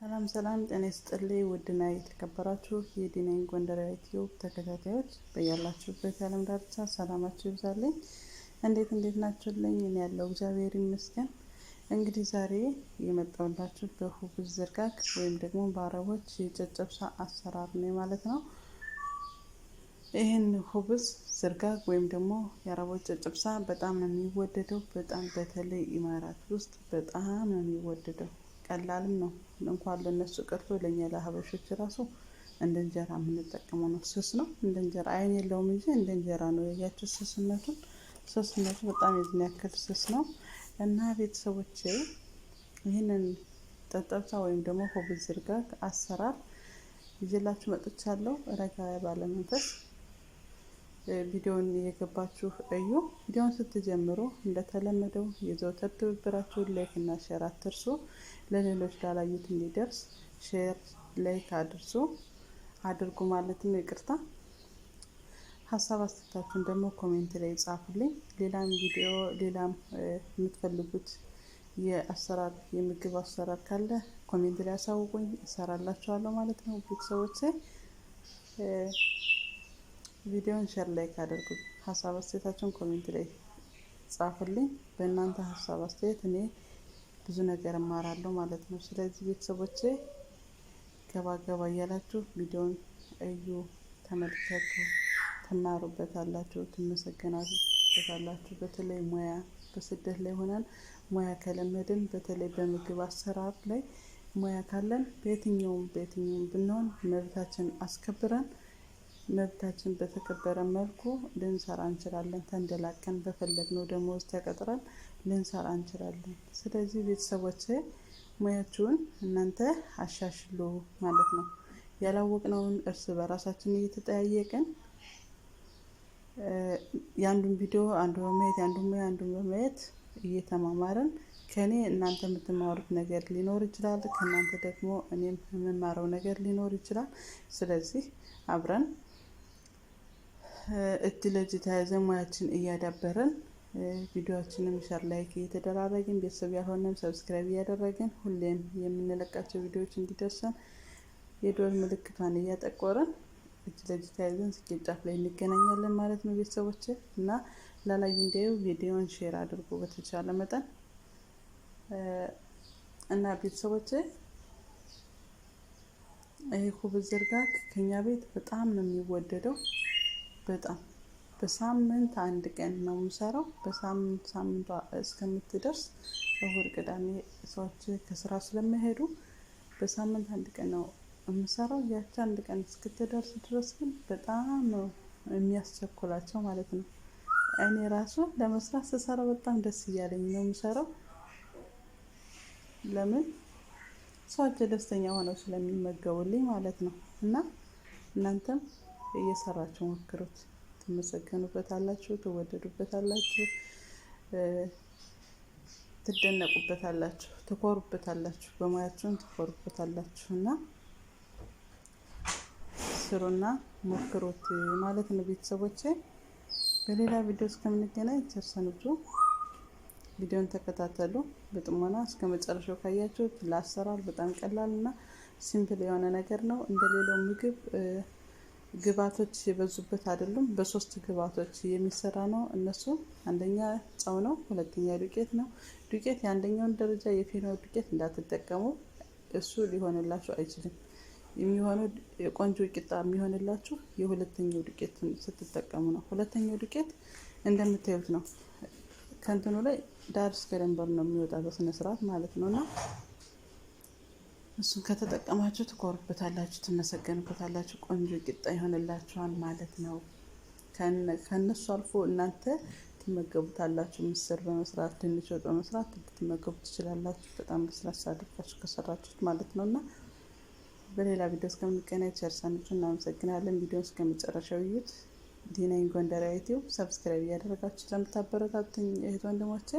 ሰላም ሰላም ጤና ይስጥልኝ ውድና የተከበራችሁ የዲናይን ጎንደር ዩቲዩብ ተከታታዮች በያላችሁበት የዓለም ዳርቻ ሰላማችሁ ይብዛልኝ። እንዴት ናችሁልኝ? እኔ ያለው እግዚአብሔር ይመስገን። እንግዲህ ዛሬ የመጣሁላችሁ በሁብዝ ዝርጋግ ወይም ደግሞ በአረቦች የጨጨብሳ አሰራር ነው ማለት ነው። ይህን ሁብዝ ዝርጋግ ወይም ደግሞ የአረቦች ጨጨብሳ በጣም ነው የሚወደደው። በጣም በተለይ ኢማራት ውስጥ በጣም ነው የሚወደደው። ቀላልም ነው። እንኳን ለነሱ ቀርቶ ለኛ ለሀበሾች ራሱ እንደ እንጀራ የምንጠቀመው ነው። ስስ ነው፣ እንደ እንጀራ አይን የለውም እንጂ እንደ እንጀራ ነው። ያያችሁ ስስነቱ በጣም የዝን ያክል ስስ ነው። እና ቤተሰቦቼ ይህንን ጨጨብሳ ወይም ደግሞ ሁብዝ ዝርጋግ አሰራር ይዤላችሁ መጥቻለሁ። ረጋ ባለ መንፈስ ቪዲዮውን እየገባችሁ እዩ። ቪዲዮውን ስትጀምሩ እንደተለመደው የዘወትር ትብብራችሁን ላይክ እና ሼር አትርሱ። ለሌሎች ላላዩት እንዲደርስ ሼር ላይክ አድርጉ ማለት ነው። ይቅርታ። ሀሳብ አስተያየታችሁን ደግሞ ኮሜንት ላይ ጻፉልኝ። ሌላም የምትፈልጉት የምግብ አሰራር ካለ ኮሜንት ላይ አሳውቁኝ፣ እሰራላችኋለሁ ማለት ነው። ቤተሰቦቼ ቪዲዮውን ሼር ላይክ አድርጉ። ሀሳብ አስተያየታችሁን ኮሜንት ላይ ጻፉልኝ። በእናንተ ሀሳብ አስተያየት እኔ ብዙ ነገር እማራለሁ ማለት ነው። ስለዚህ ቤተሰቦቼ ገባ እያላችሁ ቪዲዮውን እዩ፣ ተመልከቱ፣ ትማሩበታላችሁ፣ ትመሰገናላችሁ። በተለይ በስደት ላይ ሆነን ሙያ ከለመድን በተለይ በምግብ አሰራር ላይ ሙያ ካለን በየትኛውም ብንሆን መብታችን አስከብረን መብታችን በተከበረ መልኩ ልንሰራ እንችላለን። ተንደላቀን በፈለግነው ደሞዝ ተቀጥረን ልንሰራ እንችላለን። ስለዚህ ቤተሰቦቼ ሙያችሁን እናንተ አሻሽሉ ማለት ነው። ያላወቅነውን እርስ በራሳችን እየተጠያየቅን የአንዱን ቪዲዮ አንዱን በማየት እየተማማርን ከኔ እናንተ የምትማሩት ነገር ሊኖር ይችላል፣ ከእናንተ ደግሞ እኔም የምማረው ነገር ሊኖር ይችላል። ስለዚህ አብረን እጅ ለእጅ ተያይዘን ሙያችን እያዳበረን ቪዲዮዎችንም ሼር ላይክ እየተደራረግን ቤተሰብ ያልሆነም ሰብስክራይብ እያደረግን ሁሌም የምንለቃቸው ቪዲዮዎች እንዲደርሰን የደወል ምልክቷን እያጠቆረን እጅ ለእጅ ተያይዘን ስኬት ጫፍ ላይ እንገናኛለን ማለት ነው። ቤተሰቦች እና ላላዩ እንዲያዩ ቪዲዮውን ሼር አድርጉ በተቻለ መጠን እና ቤተሰቦች ይሄ ሁብዝ ዝርጋግ ከኛ ቤት በጣም ነው የሚወደደው። በጣም በሳምንት አንድ ቀን ነው የምሰራው። ሳምንቷ እስከምትደርስ እሁድ ቅዳሜ ሰዎች ከስራ ስለሚሄዱ በሳምንት አንድ ቀን ነው የምሰራው። ያቺ አንድ ቀን እስክትደርስ ድረስ ግን በጣም ነው የሚያስቸኩላቸው ማለት ነው። እኔ ራሱ ለመስራት ስሰራ በጣም ደስ እያለኝ ነው የምሰራው። ለምን ሰዎች ደስተኛ ሆነው ስለሚመገቡልኝ ማለት ነው። እና እናንተም እየሰራችሁ ሞክሩት። ትመሰገኑበታላችሁ፣ ትወደዱበታላችሁ፣ ትደነቁበታላችሁ፣ ትኮሩበታላችሁ፣ በሙያችሁም ትኮሩበታላችሁ። እና ስሩና ሞክሩት ማለት ነው። ቤተሰቦቼ በሌላ ቪዲዮ እስከምንገናኝ ቸር ሰንብቱ። ቪዲዮን ተከታተሉ በጥሞና እስከ መጨረሻው ካያችሁት ለአሰራር በጣም ቀላል እና ሲምፕል የሆነ ነገር ነው። እንደሌላው ምግብ ግብአቶች የበዙበት አይደሉም። በሶስት ግብአቶች የሚሰራ ነው። እነሱ አንደኛ ጨው ነው፣ ሁለተኛ ዱቄት ነው። ዱቄት የአንደኛውን ደረጃ የፊኖ ዱቄት እንዳትጠቀሙ፣ እሱ ሊሆንላችሁ አይችልም። የሚሆነው የቆንጆ ቂጣ የሚሆንላችሁ የሁለተኛው ዱቄት ስትጠቀሙ ነው። ሁለተኛው ዱቄት እንደምታዩት ነው። ከእንትኑ ላይ ዳር እስከ ደንበር ነው የሚወጣ በስነ ስርዓት ማለት ነውና እሱን ከተጠቀማችሁ ትኮሩበታላችሁ፣ ትመሰገኑበታላችሁ። ቆንጆ ቂጣ ይሆንላችኋል ማለት ነው። ከነሱ አልፎ እናንተ ትመገቡታላችሁ። ምስር በመስራት ድንች ወጥ በመስራት ትመገቡ ትችላላችሁ። በጣም ለስላሳ አድርጋችሁ ከሰራችሁት ማለት ነውና በሌላ ቪዲዮ እስከምንገናኝ ቸር ሰንብቱ። እናመሰግናለን። ቪዲዮውን እስከመጨረሻው እዩት። ዲናይን ጎንደር ዩቲዩብ ሰብስክራይብ እያደረጋችሁ ለምታበረታቱኝ እህት ወንድሞቼ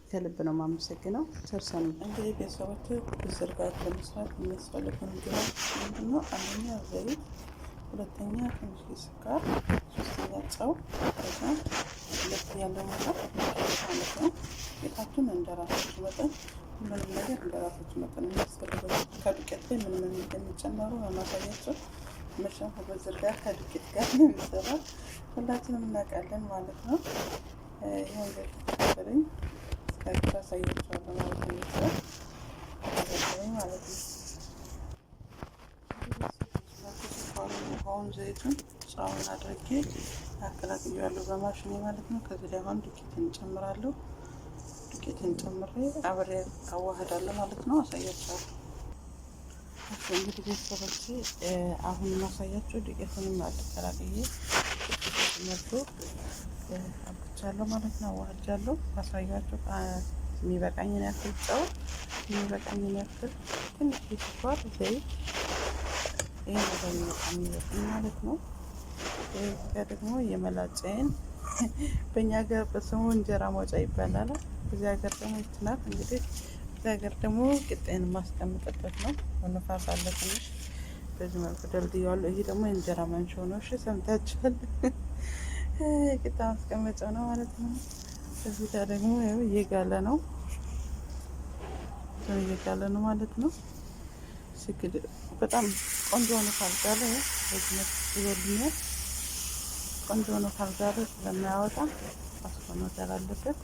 ከልብ ነው የማመሰግነው። ቸር ሰንብቱ። እንግዲህ ቤተሰቦች ሁብዝ ዝርጋግ ለመስራት የሚያስፈልጉን ግብአቶች ምንድን ነው? አንደኛ ዘይት፣ ሁለተኛ ትንሽ ስኳር፣ ሶስተኛ ጨው፣ ከዛ ሁለት ያለው ማለት ነው። ቤታችሁን እንደራሳችሁ መጠን ሁሉንም ነገር እንደራሳችሁ መጠን የሚያስፈልገው ከዱቄት ላይ ምን ምን እንደሚጨመሩ ማሳያቸው። መቼም ከበዝር ጋር ከዱቄት ጋር ነው የሚሰራው፣ ሁላችንም እናውቃለን ማለት ነው። ይሄን እንደተከታተለኝ እስከ አሳያችኋለሁ ማለት ነው። ተከታተለኝ ማለት ነው። አሁን ዘይቱን ጨውን አድርጌ አቀላቅያለሁ በማሽኑ ማለት ነው። ከዚህ ላይ አሁን ዱቄትን እጨምራለሁ። ዱቄትን ጨምሬ አብሬ አዋህዳለሁ ማለት ነው። አሳያችኋለሁ። እንግዲህ ቤተሰቦቼ አሁን ማሳያችሁ ዱቄቱንም አቀላቅዬ መልኩ አብቻለሁ ማለት ነው። አዋህጃለሁ። አሳያችሁ የሚበቃኝን ያክል ጨው፣ የሚበቃኝን ያክል ትንሽ ስኳር፣ ዘይት ይሄ ነገር የሚበቃኝ ማለት ነው። ይሄ ደግሞ የመላጫዬን በእኛ ሀገር በስሙ እንጀራ መውጫ ይባላል። እዚህ ሀገር ደግሞ ይችላል። እንግዲህ እዚህ ሀገር ደግሞ ቂጣዬን ማስቀምጥበት ነው። ንፋስ አለ ትንሽ፣ በዚህ መልኩ ደልድያዋለሁ። ይሄ ደግሞ የእንጀራ ማንሻው ነው። እሺ ሰምታችኋል። ቂጣ ማስቀመጫ ነው ማለት ነው። እዚህ ጋር ደግሞ ያው እየጋለ ነው፣ እየጋለ ነው ማለት ነው። ስግድ በጣም ቆንጆ ነው ካልጋለ በዚህ መልኩ ይወልኛል። ቆንጆ ነው ካልጋለ ስለማያወጣ ማስቆመጥ አለበት።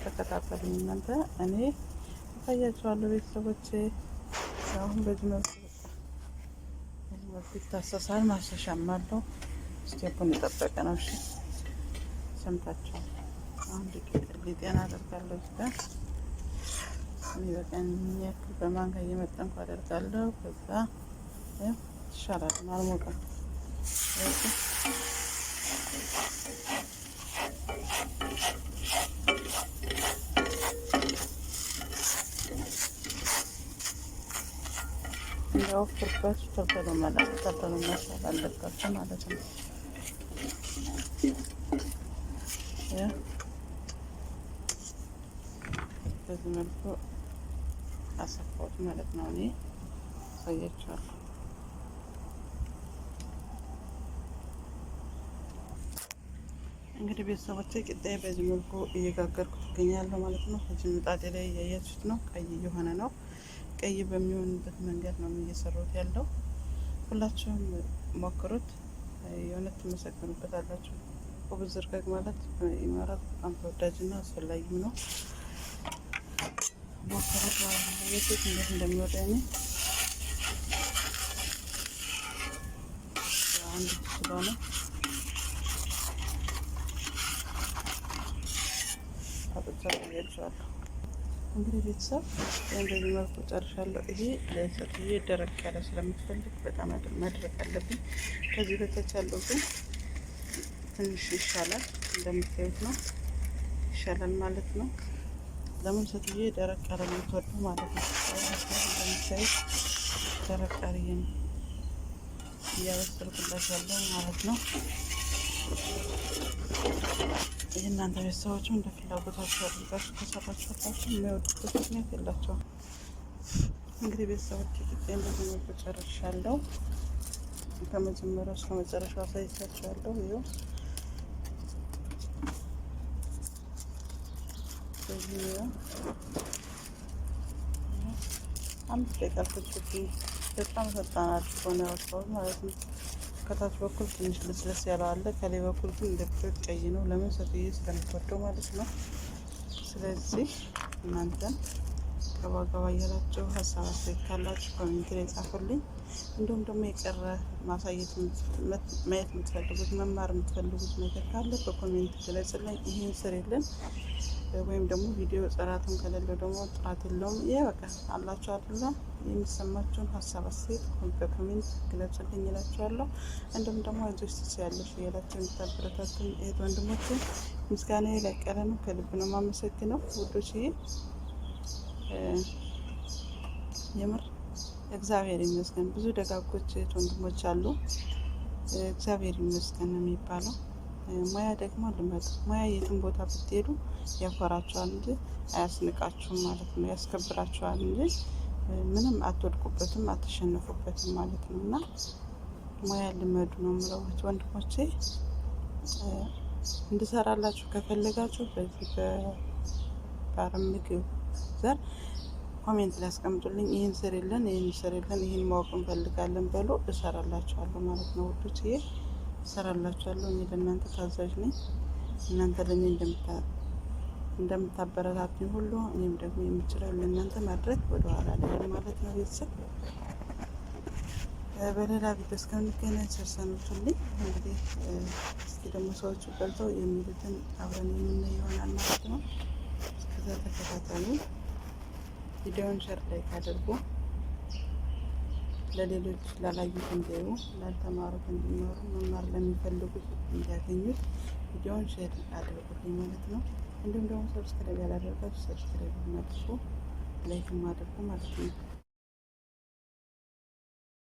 ተከታተሉኝ እናንተ፣ እኔ አሳያችኋለሁ ቤተሰቦቼ። አሁን በዚህ መልኩ ይታሰሳል። ማሰሻም አለው። ስቴፑን የጠበቀ ነው። እሺ ሰምታችኋል። አሁን ሊጤና አደርጋለሁ። እዚህ ጋር የሚበቃኝ ያክል በማንካ እየመጠንኩ አደርጋለሁ። ከዛ ይሻላል አልሞቀም። እንዳወፍርባችሁ ተልተሎ መላክ ተልተሎ መሳል አለባችሁ ማለት ነው። በዚህ መልኩ አሰፋሁት ማለት ነው። እኔ አሳያችኋለሁ። እንግዲህ ቤተሰቦቼ ቂጣዬ በዚህ መልኩ እየጋገርኩት እገኛለሁ ማለት ነው። ከዚህ ምጣዴ ላይ እያያችሁት ነው፣ ቀይ እየሆነ ነው። ቀይ በሚሆንበት መንገድ ነው እየሰሩት ያለው። ሁላችሁም ሞክሩት፣ የእውነት ትመሰገኑበታላችሁ። ኩብዝ ዝርገግ ማለት ኢማራት በጣም ተወዳጅና አስፈላጊም ነው። ሞክሩት ማለት ነው። የት እንዴት እንደሚወጣ እኔ አንድ ስለሆነ አጥቻለሁ። እንግዲህ ቤተሰብ እንደዚህ መልኩ ጨርሻለሁ። ይሄ ለሴትዬ ደረቅ ያለ ስለምትፈልግ በጣም መድረቅ አለብኝ። ከዚህ በታች ያለው ግን ትንሽ ይሻላል፣ እንደምታዩት ነው ይሻላል ማለት ነው። ለምን ሴትዬ ደረቅ ያለ የምትወዱ ማለት ነው። እንደምታዩት ደረቅ ያለ እያበሰልኩላት ያለው ማለት ነው። ይህ እናንተ ቤተሰቦችም እንደ ፍላጎታችሁ አድርጋችሁ ከሰራችሁላችሁ የሚወዱበት ምክንያት የላቸውም። እንግዲህ ቤተሰቦች ቂጣዬን በዚህ መልኩ ጨርሻለሁ። ከመጀመሪያው እስከ መጨረሻው አሳይቻችኋለሁ። ይኸው አምስት ደቂቃ አልፈጀብኝም። በጣም ፈጣን አድርጎ ነው ያወጣሁት ማለት ነው። ከታች በኩል ትንሽ ልስለስ ያለው አለ፣ ከላይ በኩል ግን እንደብቶት ቀይ ነው። ለምን ሴትዬ ስለምትወደው ማለት ነው። ስለዚህ እናንተም ገባ እያላችሁ ሀሳብ አስተያየት ካላችሁ ኮሜንት ላይ ጻፉልኝ። እንዲሁም ደግሞ የቀረ ማሳየት ማየት የምትፈልጉት መማር የምትፈልጉት ነገር ካለ በኮሜንት ገለጽልኝ። ይህን ስር የለን ወይም ደግሞ ቪዲዮ ጥራትም ከሌለው ደግሞ ጥራት የለውም። ይሄ በቃ አላችሁ አይደለ? የሚሰማችሁን ሀሳብ አስተያየት በኮሜንት ግለጹልኝ እላችኋለሁ። እንዲሁም ደግሞ አይዞሽ ትችያለሽ እያላችሁ የምታበረታቱኝ እህት ወንድሞቼ ምስጋና ላይ ቀረ ነው። ከልብ ነው የማመሰግነው ውዶችዬ። የምር እግዚአብሔር ይመስገን ብዙ ደጋጎች እህት ወንድሞች አሉ። እግዚአብሔር ይመስገን ነው የሚባለው። ሙያ ደግሞ ልመዱ። ሙያ የትም ቦታ ብትሄዱ ያኮራችኋል እንጂ አያስንቃችሁም ማለት ነው። ያስከብራችኋል እንጂ ምንም አትወድቁበትም፣ አትሸነፉበትም ማለት ነው። እና ሙያ ልመዱ ነው የምለው እህት ወንድሞቼ። እንድሰራላችሁ ከፈለጋችሁ በዚህ በአረብ ምግብ ዘር ኮሜንት ላይ አስቀምጡልኝ። ይህን ስሪልን፣ ይህን ስሪልን፣ ይህን ማወቅ እንፈልጋለን በሉ፣ እሰራላችኋለሁ ማለት ነው ውዶች። ይሄ እሰራላችኋለሁ። እኔ ለእናንተ ታዛዥ ነኝ። እናንተ ለእኔ እንደምታበረታቱኝ ሁሉ እኔም ደግሞ የምችለው ለእናንተ ማድረግ ወደኋላ ላይ ማለት ነው ቤተሰብ። በሌላ ቪዲዮ እስከምንገናኝ ሰርሰኑልኝ። እንግዲህ እስኪ ደግሞ ሰዎቹ በልተው የሚሉትን አብረን የምናይ ይሆናል ማለት ነው። እስከዛ ተከታተሉ። ቪዲዮውን ሸር ላይ ካደርጉ ለሌሎች ላላዩት እንዲያዩ፣ ላልተማሩት እንዲማሩ፣ መማር ለሚፈልጉት እንዲያገኙት ቪዲዮውን ሼር አድርጉልኝ ማለት ነው። እንዲሁም ደግሞ ሰብስክራይብ ያላደረጋችሁ ሰብስክራይብ አድርጉ፣ ላይክ አድርጉ ማለት ነው።